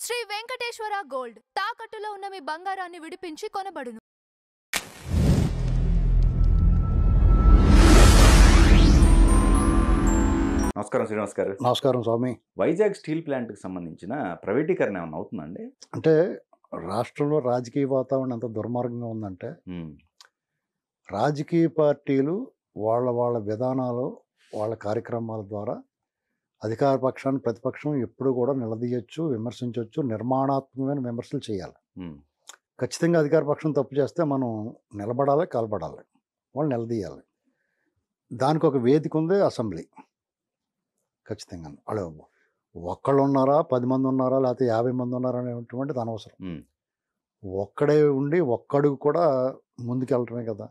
Shri Venkateswara gold తాకట్టులో ఉన్న మీ బంగారాన్ని విడిపించి కొనబడును. నమస్కారం శ్రీనివాస్ గారు. నమస్కారం స్వామి. వైజాగ్ స్టీల్ ప్లాంట్కి సంబంధించిన ప్రైవేటీకరణ ఏమైనా అవుతుందండి? అంటే రాష్ట్రంలో రాజకీయ వాతావరణం ఎంత దుర్మార్గంగా ఉందంటే రాజకీయ పార్టీలు వాళ్ళ విధానాలు వాళ్ళ కార్యక్రమాల ద్వారా అధికార పక్షాన్ని ప్రతిపక్షం ఎప్పుడు కూడా నిలదీయచ్చు, విమర్శించవచ్చు, నిర్మాణాత్మకమైన విమర్శలు చేయాలి. ఖచ్చితంగా అధికార పక్షం తప్పు చేస్తే మనం నిలబడాలి, కాల్పడాలి, వాళ్ళు నిలదీయాలి. దానికి ఒక వేదిక ఉంది, అసెంబ్లీ. ఖచ్చితంగా వాళ్ళు ఒక్కళ్ళు ఉన్నారా, 10 మంది ఉన్నారా, లేకపోతే 50 మంది ఉన్నారా అనేటువంటిది అనవసరం. ఒక్కడే ఉండి ఒక్కడుగు కూడా ముందుకెళ్ళటమే కదా.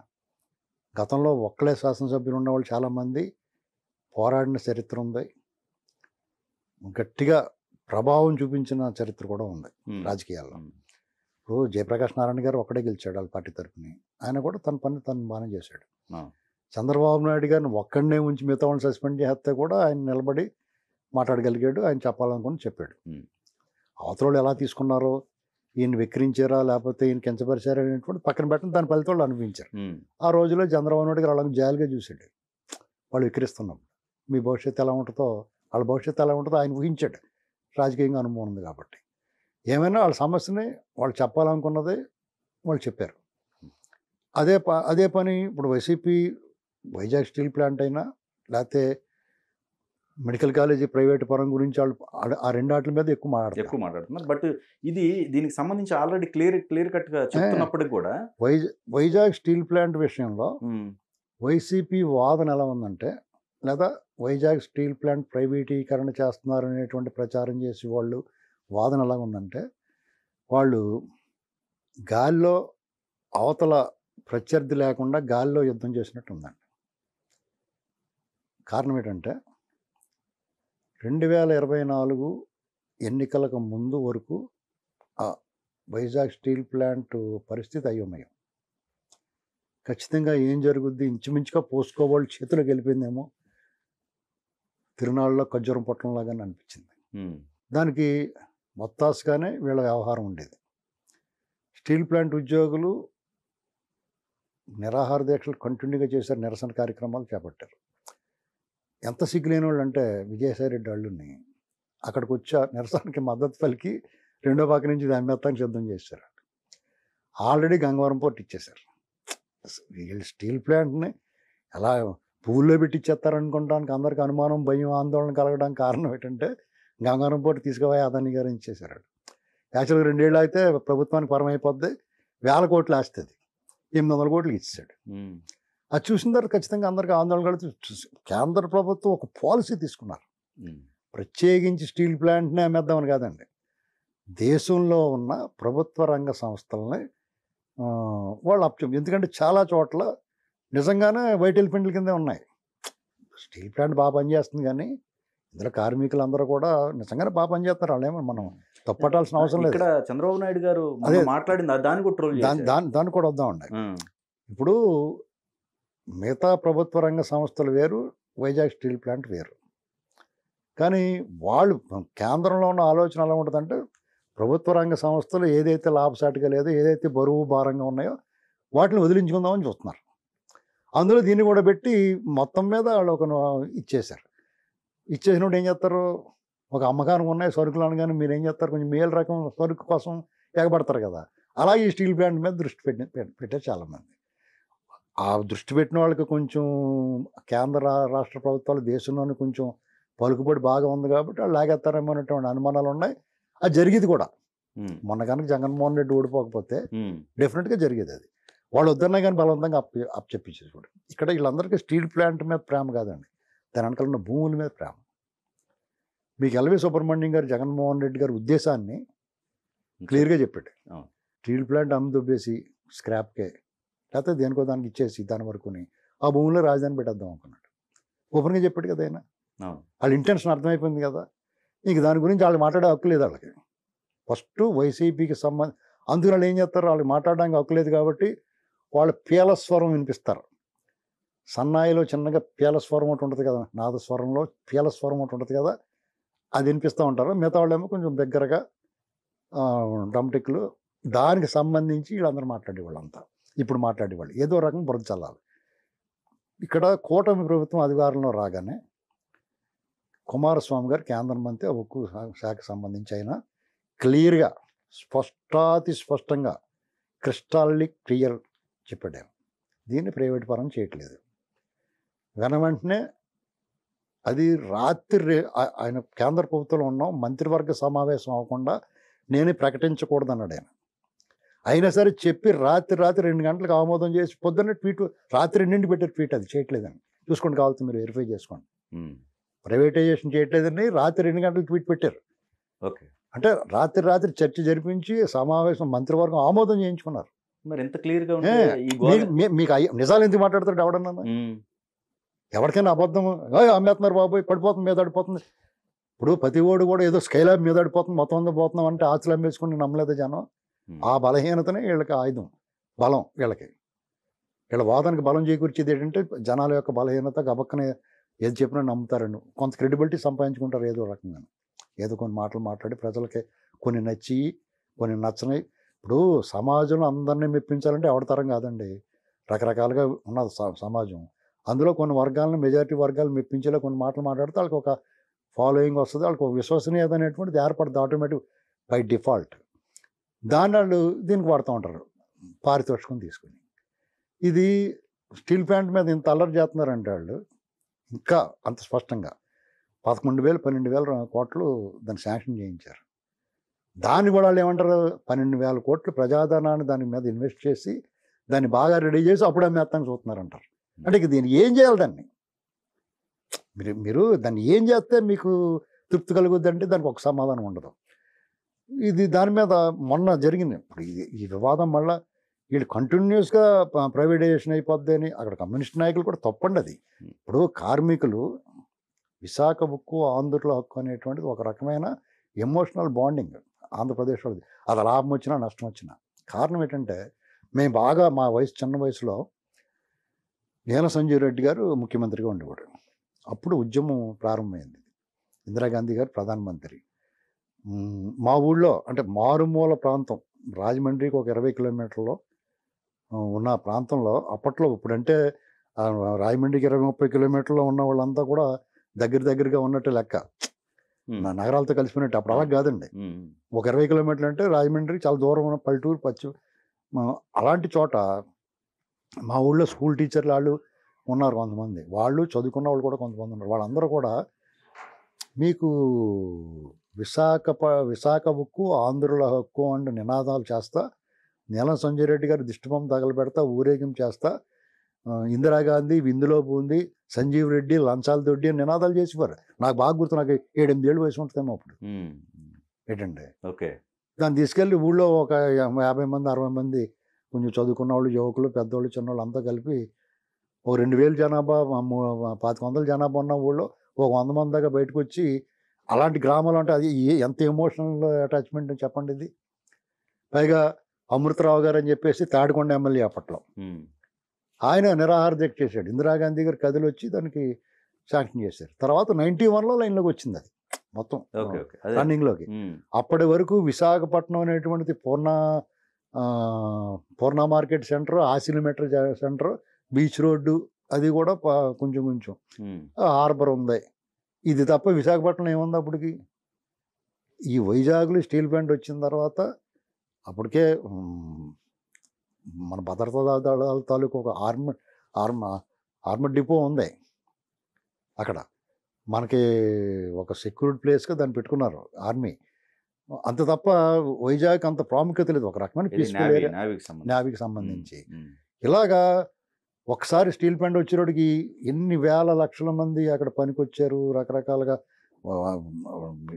గతంలో ఒక్కడే శాసనసభ్యులు ఉన్నవాళ్ళు చాలామంది పోరాడిన చరిత్ర ఉంది, గట్టిగా ప్రభావం చూపించిన చరిత్ర కూడా ఉంది రాజకీయాల్లో. ఇప్పుడు జయప్రకాష్ నారాయణ గారు ఒక్కడే గెలిచాడు వాళ్ళ పార్టీ తరఫుని. ఆయన కూడా తన పని తను బాగానే చేశాడు. చంద్రబాబు నాయుడు గారిని ఒక్కడనే ఉంచి మిగతా వాళ్ళని సస్పెండ్ చేస్తే కూడా ఆయన నిలబడి మాట్లాడగలిగాడు, ఆయన చెప్పాలనుకుని చెప్పాడు. అవతల ఎలా తీసుకున్నారో, ఈయన విక్రించారా లేకపోతే ఈయన కించపరిచారా అనేటువంటి పక్కన పెట్టిన దాని ఫలితం వాళ్ళు అనిపించారు. ఆ రోజులో చంద్రబాబు నాయుడు గారు వాళ్ళని జాలిగా చూశాడు. వాళ్ళు విక్రిస్తున్నాం, మీ భవిష్యత్తు ఎలా ఉంటుందో, వాళ్ళ భవిష్యత్తు ఎలా ఉంటుందో ఆయన ఊహించాడు. రాజకీయంగా అనుభవం ఉంది కాబట్టి ఏమైనా వాళ్ళ సమస్యని వాళ్ళు చెప్పాలనుకున్నది వాళ్ళు చెప్పారు. అదే పని ఇప్పుడు వైసీపీ వైజాగ్ స్టీల్ ప్లాంట్ అయినా లేకపోతే మెడికల్ కాలేజీ ప్రైవేట్ పరం గురించి వాళ్ళు ఆ రెండు వాటి మీద ఎక్కువ మాట్లాడుతున్నారు. బట్ ఇది దీనికి సంబంధించి ఆల్రెడీ క్లియర్ కట్గా చెప్తున్నప్పటికి కూడా వైజాగ్ స్టీల్ ప్లాంట్ విషయంలో వైసీపీ వాదన ఎలా ఉందంటే, లేదా వైజాగ్ స్టీల్ ప్లాంట్ ప్రైవేటీకరణ చేస్తున్నారు అనేటువంటి ప్రచారం చేసి వాళ్ళు వాదన ఎలా ఉందంటే, వాళ్ళు గాల్లో అవతల ప్రత్యర్థి లేకుండా గాల్లో యుద్ధం చేసినట్టు ఉందండి. కారణం ఏంటంటే 2024 ఎన్నికలకు ముందు వరకు వైజాగ్ స్టీల్ ప్లాంట్ పరిస్థితి అయోమయం. ఖచ్చితంగా ఏం జరుగుద్ది, ఇంచుమించుగా పోసుకోవాళ్ళు చేతులకు వెళ్ళిపోయిందేమో, తిరునాళ్ళలో ఖర్జూరం పొట్టంలాగానే అనిపించింది. దానికి మొత్తాసుగానే వీళ్ళ వ్యవహారం ఉండేది. స్టీల్ ప్లాంట్ ఉద్యోగులు నిరాహార దీక్షలు కంటిన్యూగా చేశారు, నిరసన కార్యక్రమాలు చేపట్టారు. ఎంత సిగ్గులేని వాళ్ళు అంటే విజయసాయి రెడ్డి వాళ్ళని అక్కడికి వచ్చి నిరసనకి మద్దతు పలికి రెండో పక్క నుంచి ఇది అమ్మేత్తానికి సిద్ధం చేశారు. ఆల్రెడీ గంగవరం పోర్ట్ ఇచ్చేశారు. వీళ్ళు స్టీల్ ప్లాంట్ని ఎలా పువ్వుల్లో పెట్టి ఇచ్చేస్తారనుకోవడానికి అందరికీ అనుమానం, భయం, ఆందోళన కలగడానికి కారణం ఏంటంటే గంగవరం పోర్ట్ తీసుకుపోయి అదాని గారు ఇచ్చేశారు. యాక్చువల్గా 2 ఏళ్ళు అయితే ప్రభుత్వానికి పరమైపోద్ది, 1000 కోట్లు వేస్తుంది, 800 కోట్లు ఇచ్చాడు. అది చూసిన తర్వాత ఖచ్చితంగా అందరికీ ఆందోళన కలిగి కేంద్ర ప్రభుత్వం ఒక పాలసీ తీసుకున్నారు. ప్రత్యేకించి స్టీల్ ప్లాంట్ని అమ్మేద్దామని కాదండి, దేశంలో ఉన్న ప్రభుత్వ రంగ సంస్థలని వాళ్ళు ఎందుకంటే చాలా చోట్ల నిజంగానే వైట్ ఎలిఫెంట్ల కిందే ఉన్నాయి. స్టీల్ ప్లాంట్ బాగా పనిచేస్తుంది, కానీ ఇందులో కార్మికులందరూ కూడా నిజంగానే బాగా పనిచేస్తారు. వాళ్ళేమో మనం తప్పట్టాల్సిన అవసరం లేదు. ఇక్కడ చంద్రబాబు నాయుడు గారు మాట్లాడింది దాన్ని కూడా వద్దామండి. ఇప్పుడు మిగతా ప్రభుత్వ రంగ సంస్థలు వేరు, వైజాగ్ స్టీల్ ప్లాంట్ వేరు. కానీ వాళ్ళు కేంద్రంలో ఉన్న ఆలోచన ఎలా ఉంటుందంటే, ప్రభుత్వ రంగ సంస్థలు ఏదైతే లాభసాటిగా లేదో, ఏదైతే బరువు భారంగా ఉన్నాయో వాటిని వదిలించుకుందామని చూస్తున్నారు. అందులో దీన్ని కూడా పెట్టి మొత్తం మీద వాళ్ళు ఒక ఇచ్చేశారు. ఇచ్చేసినప్పుడు ఏం చేస్తారు, ఒక అమ్మకానికి ఉన్నాయి సరుకులు అనగానే మీరు ఏం చేస్తారు, కొంచెం మేలు రకం సరుకు కోసం ఎగబడతారు కదా. అలాగే ఈ స్టీల్ ప్లాంట్ మీద దృష్టి పెట్టారు చాలామంది. ఆ దృష్టి పెట్టిన వాళ్ళకి కొంచెం కేంద్ర రాష్ట్ర ప్రభుత్వాలు దేశంలోనే కొంచెం పలుకుబడి బాగా ఉంది కాబట్టి వాళ్ళు లాగేస్తారేమో అనేటువంటి అనుమానాలు ఉన్నాయి. అది జరిగేది కూడా. మొన్న కనుక జగన్మోహన్ రెడ్డి ఓడిపోకపోతే డెఫినెట్గా జరిగేది. అది వాళ్ళు వద్దన్నా కానీ బలవంతంగా చెప్పించేసుకోండి. ఇక్కడ వీళ్ళందరికీ స్టీల్ ప్లాంట్ మీద ప్రేమ కాదండి, దాని వెనకాల ఉన్న భూముల మీద ప్రేమ. మీకు ఎల్వి సుబ్రహ్మణ్యం గారు జగన్మోహన్ రెడ్డి గారి ఉద్దేశాన్ని క్లియర్గా చెప్పాడు. స్టీల్ ప్లాంట్ అమ్మి దుబ్బేసి స్క్రాప్కే లేకపోతే దేనికో దానికి ఇచ్చేసి దాని వరకుని ఆ భూమిలో రాజధాని పెట్టేద్దాం అనుకున్నాడు. ఓపెన్గా చెప్పాడు కదా ఆయన. వాళ్ళ ఇంటెన్షన్ అర్థమైపోయింది కదా. ఇంక దాని గురించి వాళ్ళు మాట్లాడే హక్కు లేదు వాళ్ళకి. ఫస్ట్ వైసీపీకి అందుకు వాళ్ళు ఏం చేస్తారు, వాళ్ళకి మాట్లాడడానికి హక్కు లేదు కాబట్టి వాళ్ళు పీలస్వరం వినిపిస్తారు. సన్నాయిలో చిన్నగా పీలస్వరం ఒకటి ఉంటుంది కదా, నాదస్వరంలో పీలస్వరం ఒకటి ఉంటుంది కదా, అది వినిపిస్తూ ఉంటారు. మిగతా వాళ్ళేమో కొంచెం దగ్గరగా డ్రమ్టిక్లు, దానికి సంబంధించి వీళ్ళందరూ మాట్లాడేవాళ్ళు అంతా. ఇప్పుడు మాట్లాడేవాళ్ళు ఏదో రకం బురద చల్లాలి. ఇక్కడ కూటమి ప్రభుత్వం అధికారంలో రాగానే కుమారస్వామి గారు కేంద్ర మంత్రి ఉక్కు శాఖకు సంబంధించి అయినా క్లియర్గా స్పష్టంగా క్రిస్టాల్లీ క్లియర్ చెప్పాడు. దీన్ని ప్రైవేట్ పరం చేయట్లేదు. వెంటనే అది రాత్రి ఆయన కేంద్ర ప్రభుత్వంలో ఉన్నాం, మంత్రివర్గ సమావేశం అవ్వకుండా నేనే ప్రకటించకూడదన్నాడు ఆయన. అయినా సరే చెప్పి రాత్రి 2 గంటలకు ఆమోదం చేసి పొద్దున్నే ట్వీట్ రాత్రి 2 పెట్టారు ట్వీట్. అది చేయట్లేదని చూసుకోండి, కావాల్సి మీరు వెరిఫై చేసుకోండి. ప్రైవేటైజేషన్ చేయట్లేదని రాత్రి 2 గంటలకు ట్వీట్ పెట్టారు. ఓకే, అంటే రాత్రి చర్చ జరిపించి సమావేశం మంత్రివర్గం ఆమోదం చేయించుకున్నారు. మరి ఎంత క్లియర్గా మీకు నిజాలు ఎందుకు మాట్లాడతాడు ఎవడన్నా? ఎవరికైనా అబద్ధం అమ్మేస్తున్నారు బాబోయ్, పడిపోతుంది, మీద పడిపోతుంది. ఇప్పుడు ప్రతి ఓడు కూడా ఏదో స్కైలాబ్ మీద పడిపోతుంది, మొత్తం అంతా పోతున్నాం అంటే ఆస్తులు అమ్మేసుకుని నమ్మలేదు జనం. ఆ బలహీనతనే వీళ్ళకి ఆయుధం, బలం. వీళ్ళ వాదనకి బలం చేకూర్చేది ఏంటంటే జనాల యొక్క బలహీనత. గబక్కనే ఏది చెప్పినా నమ్ముతారండి, కొంత క్రెడిబిలిటీ సంపాదించుకుంటారు ఏదో రకంగా. ఏదో కొన్ని మాటలు మాట్లాడి ప్రజలకి కొన్ని నచ్చి కొన్ని నచ్చని. ఇప్పుడు సమాజంలో అందరినీ మెప్పించాలంటే ఎవరితరం కాదండి, రకరకాలుగా ఉన్నది సమాజం. అందులో కొన్ని వర్గాలను, మెజారిటీ వర్గాలు మెప్పించేలా కొన్ని మాటలు మాట్లాడితే వాళ్ళకి ఒక ఫాలోయింగ్ వస్తుంది, వాళ్ళకి ఒక విశ్వసనీయత అనేటువంటిది ఏర్పడుతుంది ఆటోమేటిక్ బై డిఫాల్ట్. దాన్ని వాళ్ళు దీనికి వాడుతూ ఉంటారు పారితోషికం తీసుకుని. ఇది స్టీల్ ప్లాంట్ మీద ఇంత అల్లరి చేస్తున్నారంటే వాళ్ళు ఇంకా అంత స్పష్టంగా 11,000-12,000 కోట్లు దాన్ని శాంక్షన్ చేయించారు. దాన్ని కూడా వాళ్ళు ఏమంటారు, 12,000 కోట్లు ప్రజాధనాన్ని దాని మీద ఇన్వెస్ట్ చేసి దాన్ని బాగా రెడీ చేసి అప్పుడు అమ్మేస్తానికి చూస్తున్నారంటారు. అంటే ఇక దీన్ని ఏం చేయాలి? దాన్ని మీరు దాన్ని ఏం చేస్తే మీకు తృప్తి కలుగుద్ది అంటే దానికి ఒక సమాధానం ఉండదు. ఇది దాని మీద మొన్న జరిగింది. ఇప్పుడు ఈ వివాదం మళ్ళీ వీళ్ళు కంటిన్యూస్గా ప్రైవేటైజేషన్ అయిపోద్ది అని అక్కడ కమ్యూనిస్ట్ నాయకులు కూడా తప్పండి అది. ఇప్పుడు కార్మికులు విశాఖ ఉక్కు ఆంధ్రుల హక్కు అనేటువంటిది ఒక రకమైన ఎమోషనల్ బాండింగ్ ఆంధ్రప్రదేశ్లో. అది లాభం వచ్చినా నష్టం వచ్చినా. కారణం ఏంటంటే మేము బాగా మా చిన్న వయసులో నీల సంజీవ్ రెడ్డి గారు ముఖ్యమంత్రిగా ఉండేవాడు. అప్పుడు ఉద్యమం ప్రారంభమైంది. ఇందిరాగాంధీ గారు ప్రధానమంత్రి. మా ఊళ్ళో అంటే మారుమూల ప్రాంతం రాజమండ్రికి ఒక 20 కిలోమీటర్లో ఉన్న ప్రాంతంలో అప్పట్లో, ఇప్పుడంటే రాజమండ్రికి 20-30 కిలోమీటర్లో ఉన్న వాళ్ళంతా కూడా దగ్గరగా ఉన్నట్టు లెక్క, నగరాలతో కలిసిపోయినట్టు. అప్పుడు అలా కాదండి. ఒక 20 కిలోమీటర్లు అంటే రాజమండ్రికి చాలా దూరం ఉన్న పల్లెటూరు అలాంటి చోట మా ఊళ్ళో స్కూల్ టీచర్లు వాళ్ళు ఉన్నారు కొంతమంది. వాళ్ళు చదువుకున్న వాళ్ళు కూడా కొంతమంది ఉన్నారు. వాళ్ళందరూ కూడా మీకు విశాఖ ఉక్కు ఆంధ్రుల హక్కు అంటూ నినాదాలు చేస్తా, నీలం సంజయ్ రెడ్డి గారు దిష్టిబొమ్మ తగలబెడతా, ఊరేగింపు చేస్తా, ఇందిరాగాంధీ విందులో పూంది, సంజీవ్ రెడ్డి లంచాలు దొడ్డి అని నినాదాలు చేసేవారు. నాకు బాగా గుర్తు, నాకు 7-8 ఏళ్ళు వయసు ఉంటుందేమో అప్పుడు. ఏంటంటే ఓకే, దాన్ని తీసుకెళ్ళి ఊళ్ళో ఒక 50 మంది 60 మంది కొంచెం చదువుకున్న వాళ్ళు, యువకులు, పెద్దవాళ్ళు, చిన్నవాళ్ళు అంతా కలిపి ఒక 2,000 జనాభా, 2,500 జనాభా ఉన్న ఊళ్ళో ఒక 100 మంది దాకా బయటకు వచ్చి, అలాంటి గ్రామాలు అంటే అది ఎంత ఎమోషనల్ అటాచ్మెంట్ చెప్పండి ఇది. పైగా అమృతరావు గారు అని చెప్పేసి తాడికొండ ఎమ్మెల్యే అప్పట్లో, ఆయన నిరాహార దీక్ష చేశాడు. ఇందిరాగాంధీ గారు కదిలి వచ్చి దానికి శాంక్షన్ చేశారు. తర్వాత 91లో లైన్లోకి వచ్చింది అది మొత్తం రన్నింగ్లోకి. అప్పటి వరకు విశాఖపట్నం అనేటువంటిది పూర్ణ మార్కెట్ సెంటర్, ఆసిలిమెట్రీ సెంటర్, బీచ్ రోడ్డు, అది కూడా కొంచెం హార్బర్ ఉంది. ఇది తప్ప విశాఖపట్నం ఏముంది అప్పటికి? ఈ వైజాగ్లో స్టీల్ ప్లాంట్ వచ్చిన తర్వాత అప్పటికే మన భద్రతా దళాల తాలూకు ఒక ఆర్మర్ డిపో ఉంది అక్కడ. మనకి ఒక సెక్యూరిటీ ప్లేస్గా దాన్ని పెట్టుకున్నారు ఆర్మీ. అంత తప్ప వైజాగ్ అంత ప్రాముఖ్యత లేదు. ఒక రకమైన పీస్ఫుల్ ఏరియా, నేవీకి సంబంధించి. ఇలాగా ఒకసారి స్టీల్ ప్లాంట్ వచ్చేటికి ఎన్ని వేల లక్షల మంది అక్కడ పనికొచ్చారు. రకరకాలుగా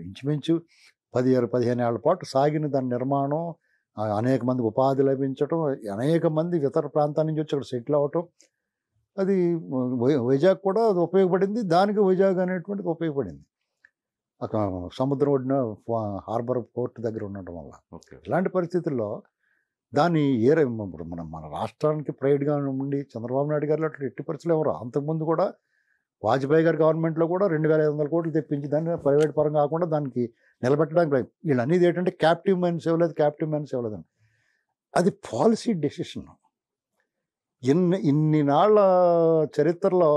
ఇంచుమించు 15 ఏళ్ల పాటు సాగిన దాని నిర్మాణం, అనేక మంది ఉపాధి లభించడం, అనేక మంది ఇతర ప్రాంతాల నుంచి వచ్చి అక్కడ సెటిల్ అవ్వటం, అది వైజాగ్ కూడా అది ఉపయోగపడింది. దానికి వైజాగ్ అనేటువంటిది ఉపయోగపడింది అక్కడ సముద్రం ఒడ్డున హార్బర్ పోర్ట్ దగ్గర ఉండటం వల్ల. ఇలాంటి పరిస్థితుల్లో దాన్ని ఇప్పుడు మన రాష్ట్రానికి ప్రైడ్గా ఉండి చంద్రబాబు నాయుడు గారు అట్లా ఎట్టి పరిస్థితులు ఎవరు. అంతకుముందు కూడా వాజ్పేయి గారి గవర్నమెంట్లో కూడా 2,500 కోట్లు తెప్పించి దాన్ని ప్రైవేట్ పరం కాకుండా దానికి నిలబెట్టడానికి వీళ్ళు అనేది ఏంటంటే క్యాప్టివ్ మైన్స్ ఇవ్వలేదు. అది పాలసీ డెసిషన్. ఇన్ని నాళ్ళ చరిత్రలో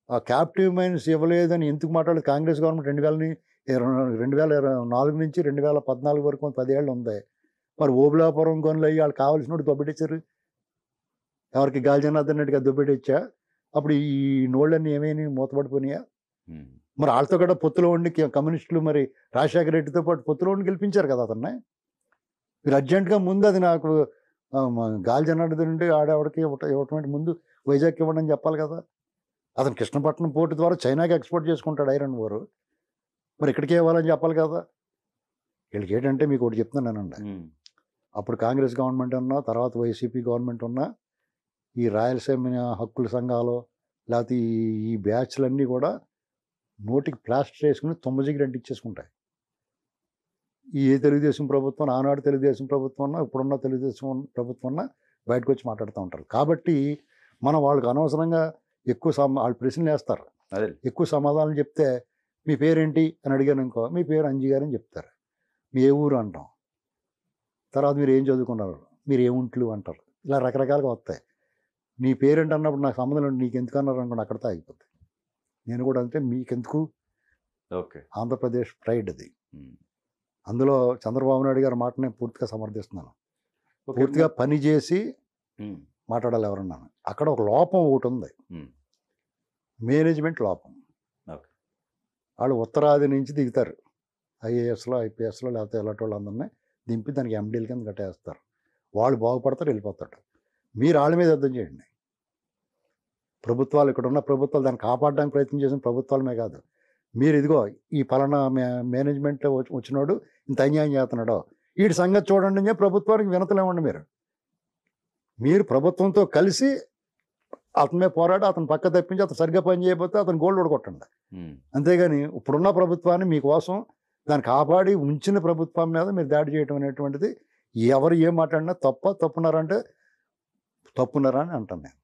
ఆ క్యాప్టివ్ మైన్స్ ఇవ్వలేదని ఎందుకు మాట్లాడలేదు? కాంగ్రెస్ గవర్నమెంట్ 2004 నుంచి 2014 వరకు 10 ఏళ్ళు ఉంది. మరి ఓబులాపురం గనులు అయ్యి వాళ్ళు కావాల్సినట్టు దొబ్బెట్టించారు. ఎవరికి గాలి జనార్దన్ రెడ్డిగా దొబ్బెట్టిచ్చా? అప్పుడు ఈ నోళ్ళన్నీ ఏమైనా మూతపడిపోయినాయా? మరి వాళ్ళతో కూడా పొత్తులో ఉండి కమ్యూనిస్టులు మరి రాజశేఖర రెడ్డితో పాటు పొత్తులో ఉండి గెలిపించారు కదా అతన్ని. మీరు అర్జెంటుగా ముందు అది నాకు గాలి జనార్దన్ రెడ్డి ఆడేవాడికి ఇవ్వటం ముందు వైజాగ్ ఇవ్వండి అని చెప్పాలి కదా. అతను కృష్ణపట్నం పోర్టు ద్వారా చైనాకి ఎక్స్పోర్ట్ చేసుకుంటాడు ఐరన్ ఓరు. మరి ఇక్కడికే ఇవ్వాలని చెప్పాలి కదా. వీళ్ళకి ఏంటంటే మీకు ఒకటి చెప్తున్నానండి, అప్పుడు కాంగ్రెస్ గవర్నమెంట్ ఉన్నా తర్వాత వైసీపీ గవర్నమెంట్ ఉన్నా ఈ రాయలసీమ హక్కుల సంఘాలు లేకపోతే ఈ బ్యాచ్లన్నీ కూడా నోటికి ప్లాస్టర్ వేసుకుని తుమ్మజిగిరి అంటించేసుకుంటాయి. ఈ తెలుగుదేశం ప్రభుత్వం, ఆనాడు తెలుగుదేశం ప్రభుత్వం ఉన్నా ఇప్పుడున్న తెలుగుదేశం ప్రభుత్వం ఉన్నా బయటకు వచ్చి మాట్లాడుతూ ఉంటారు. కాబట్టి మనం వాళ్ళకి అనవసరంగా ఎక్కువ వాళ్ళు ప్రశ్నలు వేస్తారు. ఎక్కువ సమాధానం చెప్తే మీ పేరేంటి అని అడిగాను అనుకో, మీ పేరు అంజీ గారు అని చెప్తారు. మీ ఏ ఊరు అంటాం. తర్వాత మీరు ఏం చదువుకున్నారు, మీరు ఏముంట్లు అంటారు. ఇలా రకరకాలుగా వస్తాయి. నీ పేరేంటి అన్నప్పుడు నాకు సంబంధం లేదు, నీకు ఎందుకు అన్నారు అనుకోండి, అక్కడితో ఆగిపోతుంది. నేను కూడా అంతే, మీకెందుకు, ఆంధ్రప్రదేశ్ ప్రైడ్ అది. అందులో చంద్రబాబు నాయుడు గారి మాట నేను పూర్తిగా సమర్థిస్తున్నాను. పూర్తిగా పని చేసి మాట్లాడాలి ఎవరన్నా. అక్కడ ఒక లోపం ఒకటి ఉంది, మేనేజ్మెంట్ లోపం. వాళ్ళు ఉత్తరాది నుంచి దిగుతారు, ఐఏఎస్లో ఐపీఎస్లో లేకపోతే ఇలాంటి వాళ్ళు అందరినీ దింపి దానికి ఎండీల కింద కట్టేస్తారు. వాళ్ళు బాగుపడతారు, వెళ్ళిపోతారు. మీరు వాళ్ళ మీద యుద్ధం చేయండి. ప్రభుత్వాలు, ఇక్కడ ఉన్న ప్రభుత్వాలు దాన్ని కాపాడడానికి ప్రయత్నం చేసిన ప్రభుత్వాలమే కాదు, మీరు ఇదిగో ఈ పలానా మేనేజ్మెంట్ వచ్చినాడు ఇంత అన్యాయం చేస్తున్నాడో వీడి సంగతి చూడండి అని చెప్పి ప్రభుత్వానికి వినతలేమండి. మీరు ప్రభుత్వంతో కలిసి అతనే పోరాడి అతను పక్క తప్పించి అతను సరిగ్గా పని చేయకపోతే అతను గోల్డ్ కొట్టండి. అంతేగాని ఇప్పుడున్న ప్రభుత్వాన్ని మీకోసం దాన్ని కాపాడి ఉంచిన ప్రభుత్వం మీద మీరు దాడి చేయడం అనేటువంటిది ఎవరు ఏం మాట్లాడినా తప్పున్నారంటే తప్పున్నారా అని అంటాను నేను.